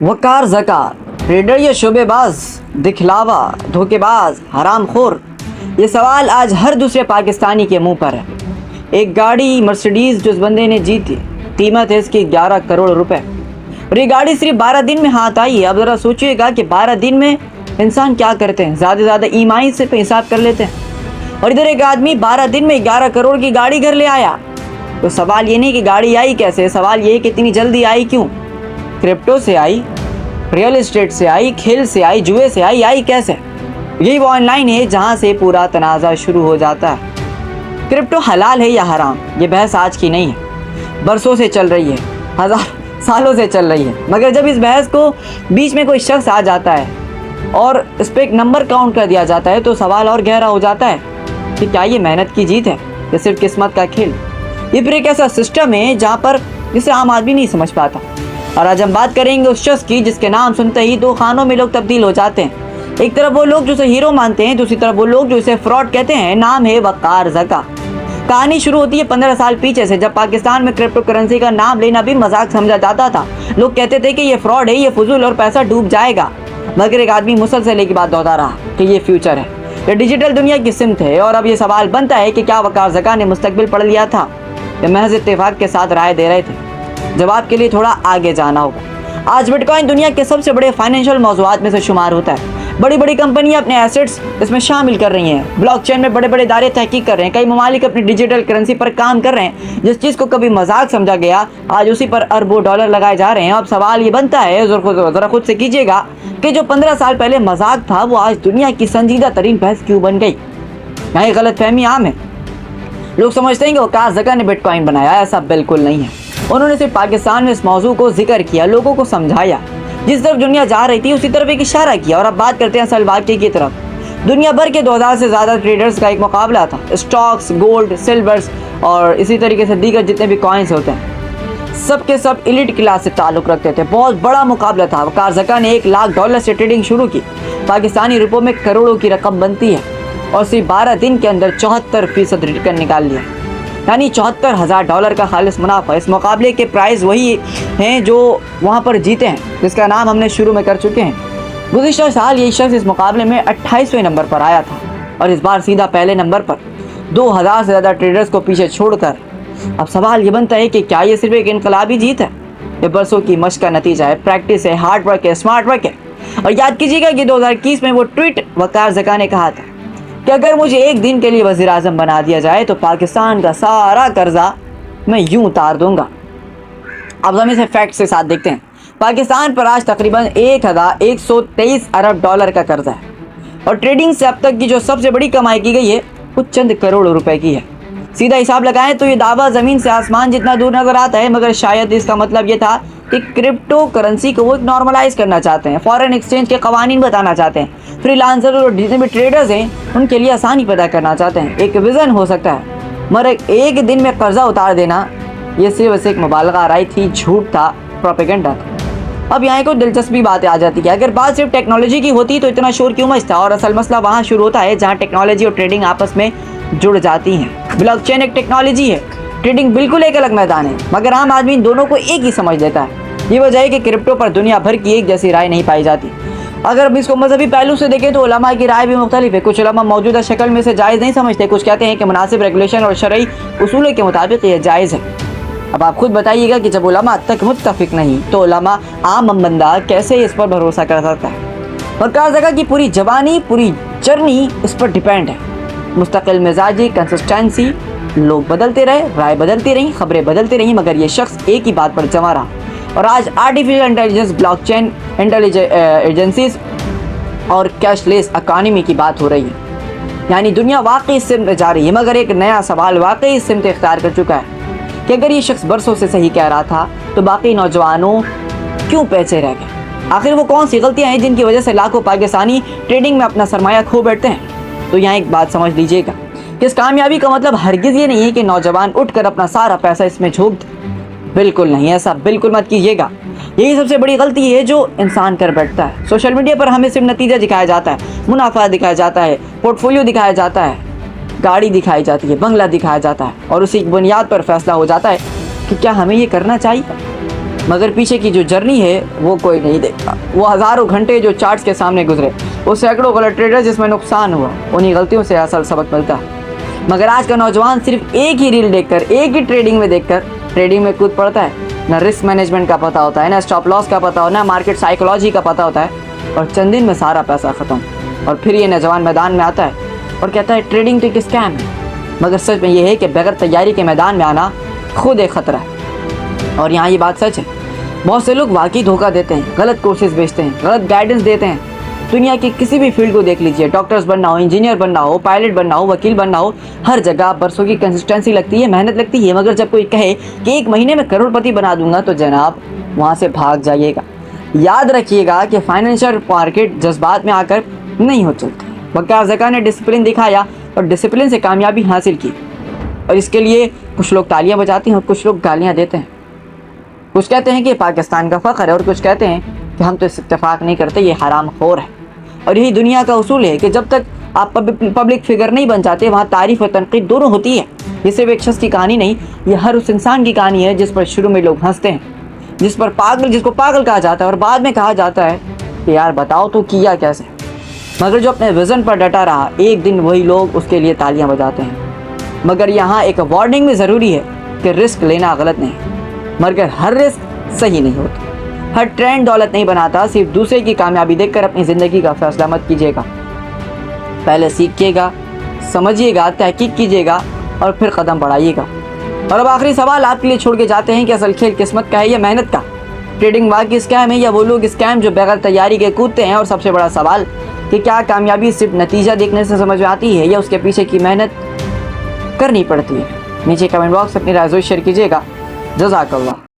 वकार Zaka, trader या शोबेबाज, दिखलावा, धोखेबाज, हरामखोर, ये सवाल आज हर दूसरे पाकिस्तानी के मुंह पर है। एक गाड़ी मर्सिडीज़ जो इस बंदे ने जीती, कीमत है इसकी 11 करोड़ रुपए, और ये गाड़ी सिर्फ 12 दिन में हाथ आई है। अब ज़रा सोचिएगा कि 12 दिन में इंसान क्या करते हैं, ज़्यादा से ज़्यादा ईएमआई से हिसाब कर लेते हैं, और इधर एक आदमी 12 दिन में 11 करोड़ की गाड़ी घर ले आया। तो सवाल ये नहीं कि गाड़ी आई कैसे, सवाल ये कि इतनी जल्दी आई क्यों। क्रिप्टो से आई, रियल एस्टेट से आई, खेल से आई, जुए से आई कैसे? यही वो ऑनलाइन है जहाँ से पूरा तनाज़ा शुरू हो जाता है। क्रिप्टो हलाल है या हराम, ये बहस आज की नहीं है, बरसों से चल रही है, हज़ार सालों से चल रही है। मगर जब इस बहस को बीच में कोई शख्स आ जाता है और इस पर एक नंबर काउंट कर दिया जाता है तो सवाल और गहरा हो जाता है कि क्या ये मेहनत की जीत है या सिर्फ किस्मत का खेल। ये फिर एक ऐसा सिस्टम है जहाँ पर जिसे आम आदमी नहीं समझ पाता। और आज हम बात करेंगे उस शख्स की जिसके नाम सुनते ही दो खानों में लोग तब्दील हो जाते हैं। एक तरफ वो लोग जो इसे हीरो मानते हैं, दूसरी तरफ वो लोग जो इसे फ्रॉड कहते हैं। नाम है वकार ज़का। कहानी शुरू होती है 15 साल पीछे से, जब पाकिस्तान में क्रिप्टो करेंसी का नाम लेना भी मजाक समझा जाता था। लोग कहते थे कि ये फ्रॉड है, ये फजूल और पैसा डूब जाएगा। मगर एक आदमी मुसलसल की बात दोहरा रहा कि ये फ्यूचर है, ये डिजिटल दुनिया की सिमत है। और अब ये सवाल बनता है कि क्या वकार ज़का ने मुस्तकबिल पढ़ लिया था या महज इत्तेफाक के साथ राय दे रहे थे। जवाब के लिए थोड़ा आगे जाना होगा। आज बिटकॉइन दुनिया के सबसे बड़े फाइनेंशियल मौज़ूआत में से शुमार होता है। बड़ी बड़ी कंपनियां अपने एसेट्स इसमें शामिल कर रही हैं। ब्लॉकचेन में बड़े बड़े इदारे तहकीक कर रहे हैं। कई ममालिक अपनी डिजिटल करेंसी पर काम कर रहे हैं। जिस चीज़ को कभी मजाक समझा गया, आज उसी पर अरबों डॉलर लगाए जा रहे हैं। अब सवाल ये बनता है, ज़रा खुद से कीजिएगा, कि जो 15 साल पहले मजाक था वो आज दुनिया की संजीदा तरीन बहस क्यों बन गई। यहाँ एक गलतफहमी आम है। लोग समझते हैं कि वकार ज़का ने बिटकॉइन बनाया, ऐसा बिल्कुल नहीं है। उन्होंने सिर्फ पाकिस्तान में इस मौजू को जिक्र किया, लोगों को समझाया। जिस तरफ दुनिया जा रही थी उसी तरफ एक इशारा किया। और अब बात करते हैं असल वाक़े की तरफ। दुनिया भर के 2000 से ज़्यादा ट्रेडर्स का एक मुकाबला था। स्टॉक्स, गोल्ड, सिल्वर्स और इसी तरीके से दीगर जितने भी कॉइन्स होते हैं, सब के सब एलिट क्लास से ताल्लुक़ रखते थे। बहुत बड़ा मुकाबला था। वकार ज़का ने $1 लाख से ट्रेडिंग शुरू की। पाकिस्तानी रुपयों में करोड़ों की रकम बनती है और सिर्फ 12 दिन के अंदर 74% रिटर्न निकाल लिया, यानी $74,000 का खालिस मुनाफा। इस मुकाबले के प्राइज़ वही हैं जो वहाँ पर जीते हैं, जिसका नाम हमने शुरू में कर चुके हैं। गुज़िश्ता साल यही शख्स इस मुकाबले में 28वें नंबर पर आया था और इस बार सीधा पहले नंबर पर, 2000 से ज़्यादा ट्रेडर्स को पीछे छोड़कर। अब सवाल ये बनता है कि क्या ये सिर्फ एक इनकलाबी जीत है, ये बरसों की मशक का नतीजा है, प्रैक्टिस है, हार्ड वर्क है, स्मार्ट वर्क है। और याद कीजिएगा कि 2021 में वो ट्वीट वकार ज़का ने कहा था कि अगर मुझे एक दिन के लिए वज़ीर आज़म बना दिया जाए तो पाकिस्तान का सारा कर्जा मैं यूं उतार दूंगा। अब हम इसे फैक्ट के साथ देखते हैं। पाकिस्तान पर आज तकरीबन 1123 अरब डॉलर का कर्जा है और ट्रेडिंग से अब तक की जो सबसे बड़ी कमाई की गई है वो चंद करोड़ रुपए की है। सीधा हिसाब लगाएं तो ये दावा ज़मीन से आसमान जितना दूर नज़र आता है, मगर शायद इसका मतलब ये था कि क्रिप्टो करेंसी को वो नॉर्मलाइज करना चाहते हैं, फॉरेन एक्सचेंज के कवानीन बताना चाहते हैं, फ्रीलांसर और जितने भी ट्रेडर्स हैं उनके लिए आसानी पैदा करना चाहते हैं। एक विज़न हो सकता है, मगर एक दिन में कर्जा उतार देना ये सिर्फ एक मुबालगा राय थी, झूठ था, प्रोपेगेंडा था। अब यहाँ को दिलचस्पी बातें आ जाती है। अगर बात सिर्फ टेक्नोलॉजी की होती तो इतना शोर क्यों मचता। और असल मसला वहाँ शुरू होता है जहाँ टेक्नोलॉजी और ट्रेडिंग आपस में जुड़ जाती हैं। ब्लॉकचेन एक टेक्नोलॉजी है, ट्रेडिंग बिल्कुल एक अलग मैदान है, मगर आम आदमी दोनों को एक ही समझ लेता है। ये वजह है कि क्रिप्टो पर दुनिया भर की एक जैसी राय नहीं पाई जाती। अगर हम इसको मजहबी पहलू से देखें तो उलमा की राय भी मुख्तलिफ है। कुछ उलमा मौजूदा शक्ल में से जायज़ नहीं समझते, कुछ कहते हैं कि मुनासिब रेगुलेशन और शरई उसूलों के मुताबिक ये जायज़ है। अब आप खुद बताइएगा कि जब उलमा तक मुत्तफिक नहीं तो उलमा आम बंदा कैसे इस पर भरोसा कर सकता है। वकार ज़का की पूरी जवानी, पूरी जर्नी इस पर डिपेंड है। मुस्तकिल मिजाजी, कंसिस्टेंसी, लोग बदलते रहे, राय बदलती रही, खबरें बदलती रही, मगर ये शख्स एक ही बात पर जमा रहा। और आज आर्टिफिशियल इंटेलिजेंस, ब्लॉकचेन एजेंसीज और कैशलेस इकॉनमी की बात हो रही है, यानी दुनिया वाकई इस सिमत जा रही है। मगर एक नया सवाल वाकई इस सिमत इख्तियार कर चुका है कि अगर ये शख्स बरसों से सही कह रहा था तो बाकी नौजवानों क्यों पीछे रह गए। आखिर वो कौन सी गलतियाँ हैं जिनकी वजह से लाखों पाकिस्तानी ट्रेडिंग में अपना सरमाया खो बैठते हैं। तो यहाँ एक बात समझ लीजिएगा कि इस कामयाबी का मतलब हरगिज़ ये नहीं है कि नौजवान उठकर अपना सारा पैसा इसमें झोंक दे। बिल्कुल नहीं, ऐसा बिल्कुल मत कीजिएगा। यही सबसे बड़ी गलती है जो इंसान कर बैठता है। सोशल मीडिया पर हमें सिर्फ नतीजा दिखाया जाता है, मुनाफा दिखाया जाता है, पोर्टफोलियो दिखाया जाता है, गाड़ी दिखाई जाती है, बंगला दिखाया जाता है और उसी की बुनियाद पर फैसला हो जाता है कि क्या हमें ये करना चाहिए। मगर पीछे की जो जर्नी है वो कोई नहीं देखता। वो हज़ारों घंटे जो चार्ट्स के सामने गुजरे, वो सैकड़ों गलत ट्रेडर जिसमें नुकसान हुआ, उन्हीं गलतियों से असल सबक मिलता है। मगर आज का नौजवान सिर्फ एक ही रील देखकर, एक ही ट्रेडिंग में देखकर ट्रेडिंग में कूद पड़ता है। ना रिस्क मैनेजमेंट का पता होता है, ना स्टॉप लॉस का पता हो, ना मार्केट साइकोलॉजी का पता होता है, और चंद दिन में सारा पैसा ख़त्म। और फिर ये नौजवान मैदान में आता है और कहता है ट्रेडिंग तो एक स्कैम है। मगर सच में ये है कि बगैर तैयारी के मैदान में आना खुद एक ख़तरा है। और यहाँ ये बात सच है, बहुत से लोग वाकई धोखा देते हैं, गलत कोर्सेज बेचते हैं, गलत गाइडेंस देते हैं। दुनिया की किसी भी फील्ड को देख लीजिए, डॉक्टर्स बनना हो, इंजीनियर बनना हो, पायलट बनना हो, वकील बनना हो, हर जगह बरसों की कंसिस्टेंसी लगती है, मेहनत लगती है। मगर जब कोई कहे कि 1 महीने में करोड़पति बना दूंगा, तो जनाब वहाँ से भाग जाइएगा। याद रखिएगा कि फाइनेंशियल मार्केट जज्बात में आकर नहीं हो चलती। वक़्त ज़का ने डिसिप्लिन दिखाया और डिसिप्लिन से कामयाबी हासिल की, और इसके लिए कुछ लोग तालियां बजाते हैं और कुछ लोग गालियां देते हैं। कुछ कहते हैं कि पाकिस्तान का फ़ख्र है और कुछ कहते हैं कि हम तो इस इत्तेफाक नहीं करते, ये हराम खोर है। और यही दुनिया का उसूल है कि जब तक आप पब्लिक फिगर नहीं बन जाते, वहाँ तारीफ़ और तनकीद दोनों होती है। ये सिर्फ एक शख्स की कहानी नहीं, ये हर उस इंसान की कहानी है जिस पर शुरू में लोग हंसते हैं, जिसको पागल कहा जाता है, और बाद में कहा जाता है कि यार बताओ तो किया कैसे। मगर जो अपने विज़न पर डटा रहा, एक दिन वही लोग उसके लिए तालियां बजाते हैं। मगर यहाँ एक वार्निंग भी ज़रूरी है कि रिस्क लेना गलत नहीं, मगर हर रिस्क सही नहीं होता। हर ट्रेंड दौलत नहीं बनाता। सिर्फ दूसरे की कामयाबी देखकर अपनी ज़िंदगी का फैसला मत कीजिएगा। पहले सीखिएगा, समझिएगा, तहकीक कीजिएगा और फिर कदम बढ़ाइएगा। और अब आखिरी सवाल आपके लिए छोड़ के जाते हैं कि असल खेल किस्मत का है या मेहनत का? ट्रेडिंग वाकई स्कैम है या वो लोग स्कैम जो बगैर तैयारी के कूदते हैं? और सबसे बड़ा सवाल कि क्या कामयाबी सिर्फ नतीजा देखने से समझ में आती है या उसके पीछे की मेहनत करनी पड़ती है? नीचे कमेंट बॉक्स अपनी राय ज़रूर शेयर कीजिएगा। जज़ाकल्लाह।